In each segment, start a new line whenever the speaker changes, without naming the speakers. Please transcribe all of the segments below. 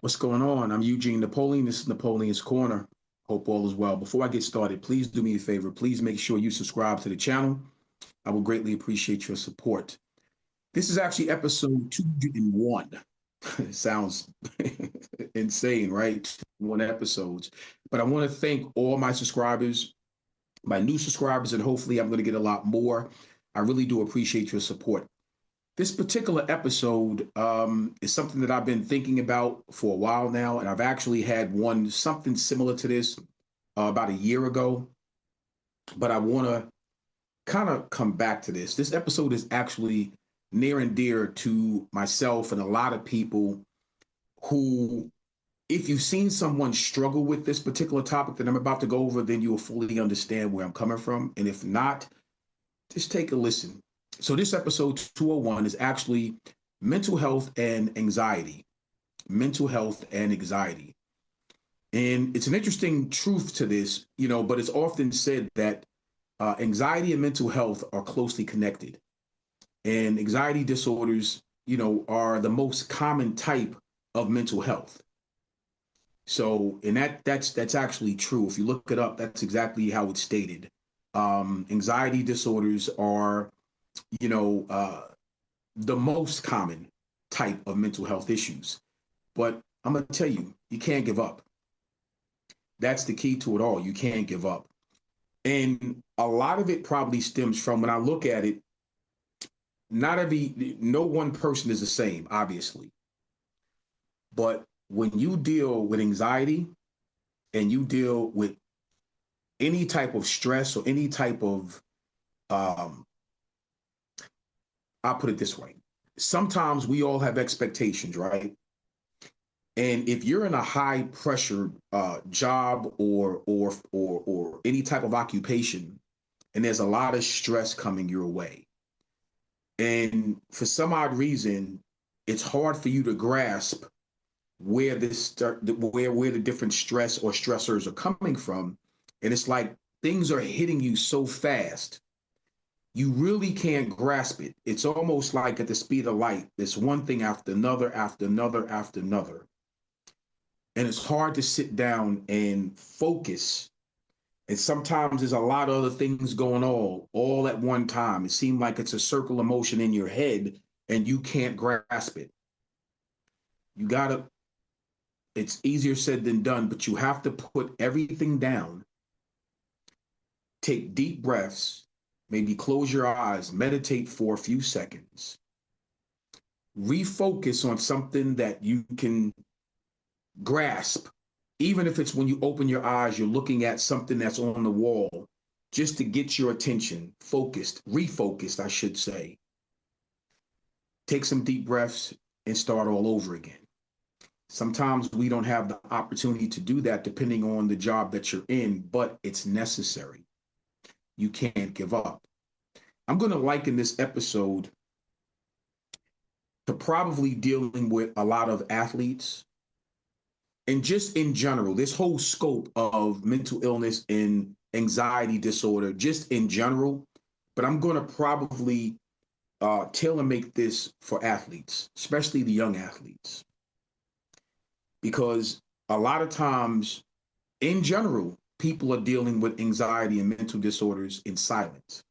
What's going on? I'm Eugene Napoleon. This is Napoleon's Corner. Hope all is well. Before I get started, please do me a favor. Please make sure you subscribe to the channel. I will greatly appreciate your support. This is actually episode 201. It sounds insane, right? One episodes. But I want to thank all my subscribers, my new subscribers, and hopefully I'm going to get a lot more. I really do appreciate your support. This particular episode is something that I've been thinking about for a while now, and I've actually had one something similar to this about a year ago. But I want to kind of come back to this. This episode is actually near and dear to myself and a lot of people who, if you've seen someone struggle with this particular topic that I'm about to go over, then you will fully understand where I'm coming from. And if not, just take a listen. So this episode 201 is actually mental health and anxiety. Mental health and anxiety. And it's an interesting truth to this, but it's often said that anxiety and mental health are closely connected. And anxiety disorders, are the most common type of mental health. So, and that's actually true. If you look it up, that's exactly how it's stated. Anxiety disorders are the most common type of mental health issues. But I'm going to tell you, you can't give up. That's the key to it all. You can't give up. And a lot of it probably stems from, when I look at it, no one person is the same, obviously. But when you deal with anxiety and you deal with any type of stress or any type of I'll put it this way. Sometimes we all have expectations, right? And if you're in a high pressure job or any type of occupation, and there's a lot of stress coming your way, and for some odd reason, it's hard for you to grasp where where the different stress or stressors are coming from, and it's like things are hitting you so fast you really can't grasp it. It's almost like at the speed of light. There's one thing after another, after another, after another. And it's hard to sit down and focus. And sometimes there's a lot of other things going on all at one time. It seems like it's a circle of motion in your head and you can't grasp it. It's easier said than done, but you have to put everything down, take deep breaths, maybe close your eyes, meditate for a few seconds, refocus on something that you can grasp. Even if it's when you open your eyes, you're looking at something that's on the wall, just to get your attention refocused, I should say. Take some deep breaths and start all over again. Sometimes we don't have the opportunity to do that depending on the job that you're in, but it's necessary. You can't give up. I'm going to liken this episode to probably dealing with a lot of athletes and just in general, this whole scope of mental illness and anxiety disorder, just in general. But I'm going to probably tailor make this for athletes, especially the young athletes, because a lot of times in general, people are dealing with anxiety and mental disorders in silence.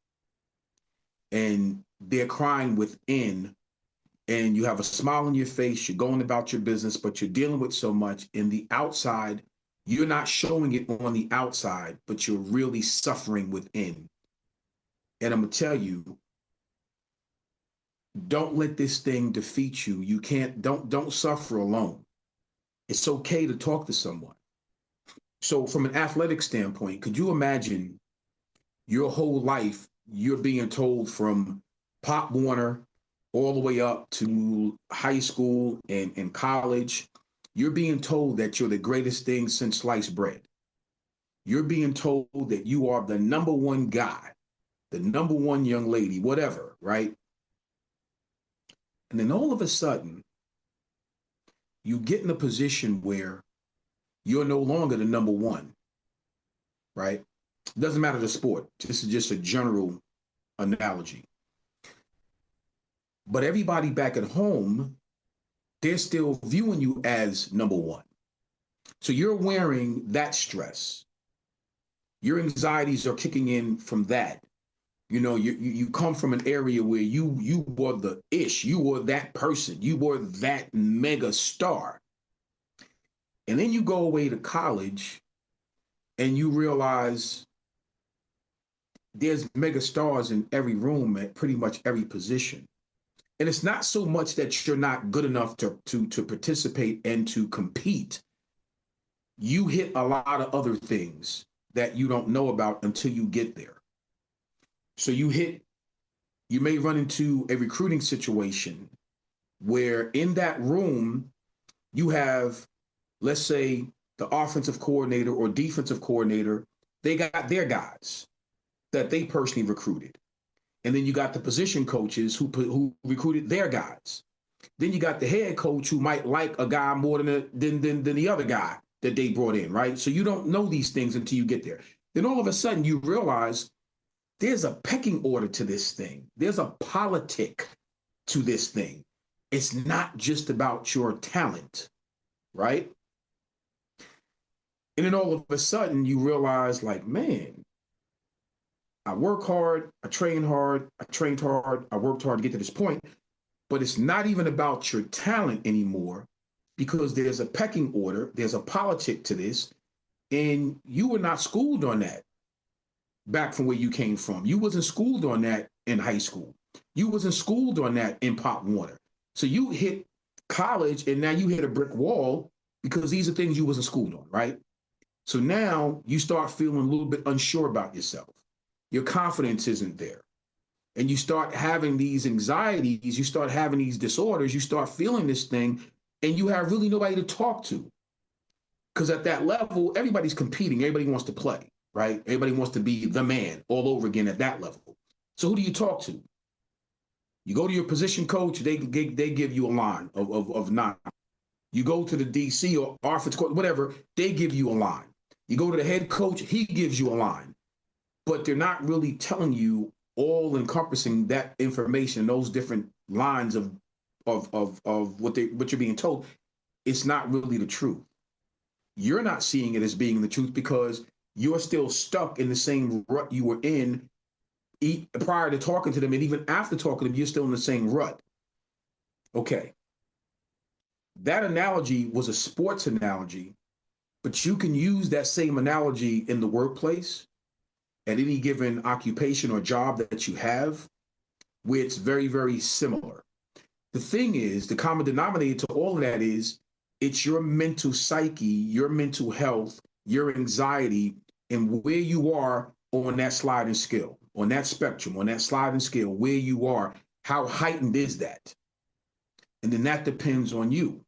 And they're crying within, and you have a smile on your face, you're going about your business, but you're dealing with so much in the outside. You're not showing it on the outside, but you're really suffering within. And I'm going to tell you, don't let this thing defeat you. Don't suffer alone. It's okay to talk to someone. So from an athletic standpoint, could you imagine your whole life, you're being told from Pop Warner all the way up to high school and college, you're being told that you're the greatest thing since sliced bread. You're being told that you are the number one guy, the number one young lady, whatever, right? And then all of a sudden, you get in a position where you're no longer the number one, right? It doesn't matter the sport. This is just a general analogy. But everybody back at home, they're still viewing you as number one. So you're wearing that stress. Your anxieties are kicking in from that. You know, you come from an area where you were the ish, you were that person, you were that mega star. And then you go away to college and you realize there's mega stars in every room at pretty much every position. And it's not so much that you're not good enough to participate and to compete. You hit a lot of other things that you don't know about until you get there. So you may run into a recruiting situation where in that room you have, let's say, the offensive coordinator or defensive coordinator, they got their guys that they personally recruited. And then you got the position coaches who recruited their guys. Then you got the head coach who might like a guy more than the other guy that they brought in, right? So you don't know these things until you get there. Then all of a sudden you realize there's a pecking order to this thing. There's a politic to this thing. It's not just about your talent, right? And then all of a sudden you realize, like, man, I work hard, I trained hard, I worked hard to get to this point, but it's not even about your talent anymore because there's a pecking order, there's a politic to this, and you were not schooled on that back from where you came from. You wasn't schooled on that in high school. You wasn't schooled on that in Pop Warner. So you hit college and now you hit a brick wall because these are things you wasn't schooled on, right? So now you start feeling a little bit unsure about yourself. Your confidence isn't there. And you start having these anxieties, you start having these disorders, you start feeling this thing, and you have really nobody to talk to. Because at that level, everybody's competing, everybody wants to play, right? Everybody wants to be the man all over again at that level. So who do you talk to? You go to your position coach, they give you a line of 9. You go to the DC or offense coach, whatever, they give you a line. You go to the head coach, he gives you a line. But they're not really telling you all encompassing that information, those different lines of what you're being told. It's not really the truth. You're not seeing it as being the truth because you're still stuck in the same rut you were in prior to talking to them. And even after talking to them, you're still in the same rut. Okay. That analogy was a sports analogy, but you can use that same analogy in the workplace at any given occupation or job that you have, where it's very, very similar. The thing is, the common denominator to all of that is it's your mental psyche, your mental health, your anxiety, and where you are on that sliding scale, on that spectrum, on that sliding scale, where you are, how heightened is that? And then that depends on you.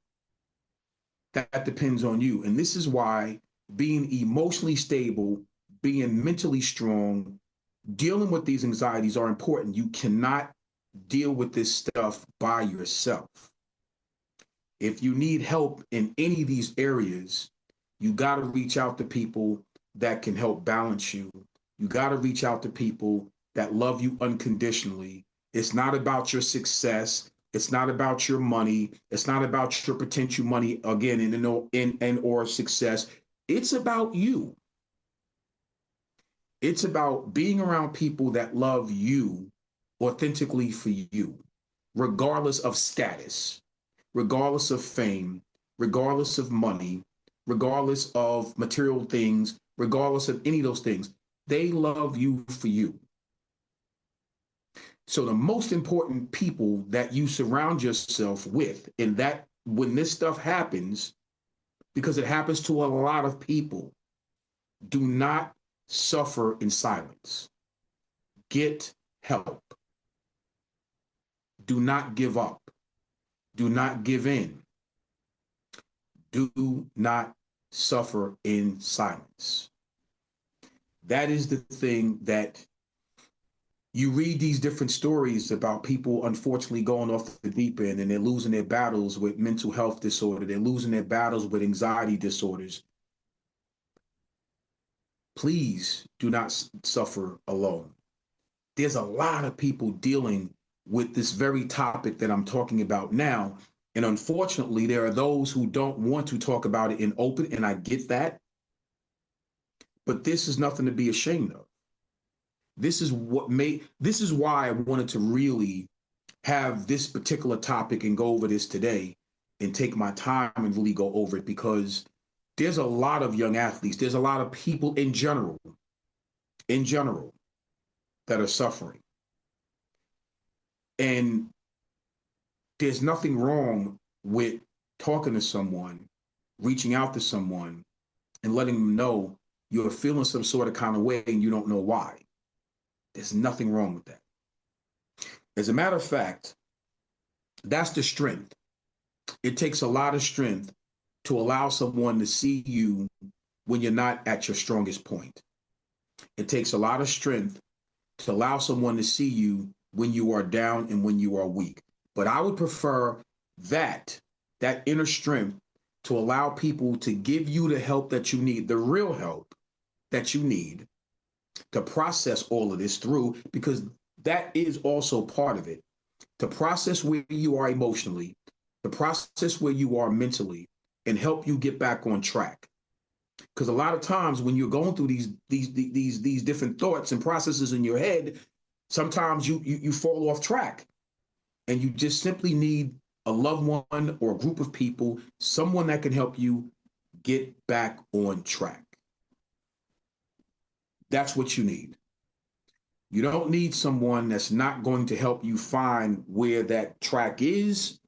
That depends on you. And this is why being emotionally stable, being mentally strong, dealing with these anxieties are important. You cannot deal with this stuff by yourself. If you need help in any of these areas, you got to reach out to people that can help balance you. You got to reach out to people that love you unconditionally. It's not about your success. It's not about your money. It's not about your potential money, again, in or success. It's about you. It's about being around people that love you authentically for you, regardless of status, regardless of fame, regardless of money, regardless of material things, regardless of any of those things. They love you for you. So the most important people that you surround yourself with, and that when this stuff happens, because it happens to a lot of people, do not suffer in silence. Get help. Do not give up. Do not give in. Do not suffer in silence. That is the thing that you read these different stories about people unfortunately going off the deep end and they're losing their battles with mental health disorder. They're losing their battles with anxiety disorders. Please do not suffer alone. There's a lot of people dealing with this very topic that I'm talking about now, And unfortunately, there are those who don't want to talk about it in open, and I get that. But this is nothing to be ashamed of. This is why I wanted to really have this particular topic and go over this today and take my time and really go over it, because there's a lot of young athletes, there's a lot of people in general that are suffering. And there's nothing wrong with talking to someone, reaching out to someone, and letting them know you're feeling some sort of kind of way and you don't know why. There's nothing wrong with that. As a matter of fact, that's the strength. It takes a lot of strength to allow someone to see you when you're not at your strongest point. It takes a lot of strength to allow someone to see you when you are down and when you are weak. But I would prefer that inner strength, to allow people to give you the help that you need, the real help that you need to process all of this through, because that is also part of it. To process where you are emotionally, to process where you are mentally, and help you get back on track. Because a lot of times when you're going through these different thoughts and processes in your head, sometimes you fall off track, and you just simply need a loved one or a group of people, someone that can help you get back on track. That's what you need. You don't need someone that's not going to help you find where that track is.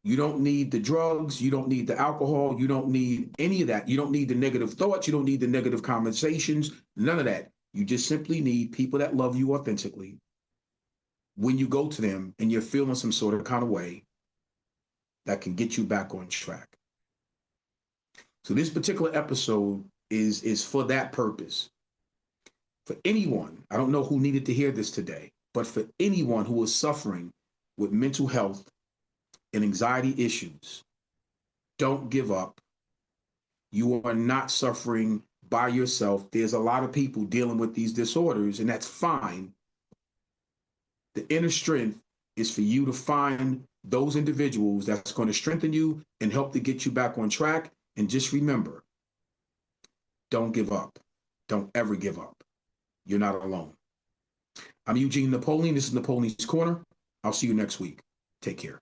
You don't need the drugs. You don't need the alcohol. You don't need any of that. You don't need the negative thoughts. You don't need the negative conversations. None of that. You just simply need people that love you authentically. When you go to them and you're feeling some sort of kind of way, that can get you back on track. So this particular episode is for that purpose. For anyone, I don't know who needed to hear this today, but for anyone who is suffering with mental health and anxiety issues, don't give up. You are not suffering by yourself. There's a lot of people dealing with these disorders, and that's fine. The inner strength is for you to find those individuals that's going to strengthen you and help to get you back on track. And just remember, don't give up. Don't ever give up. You're not alone. I'm Eugene Napoleon. This is Napoleon's Corner. I'll see you next week. Take care.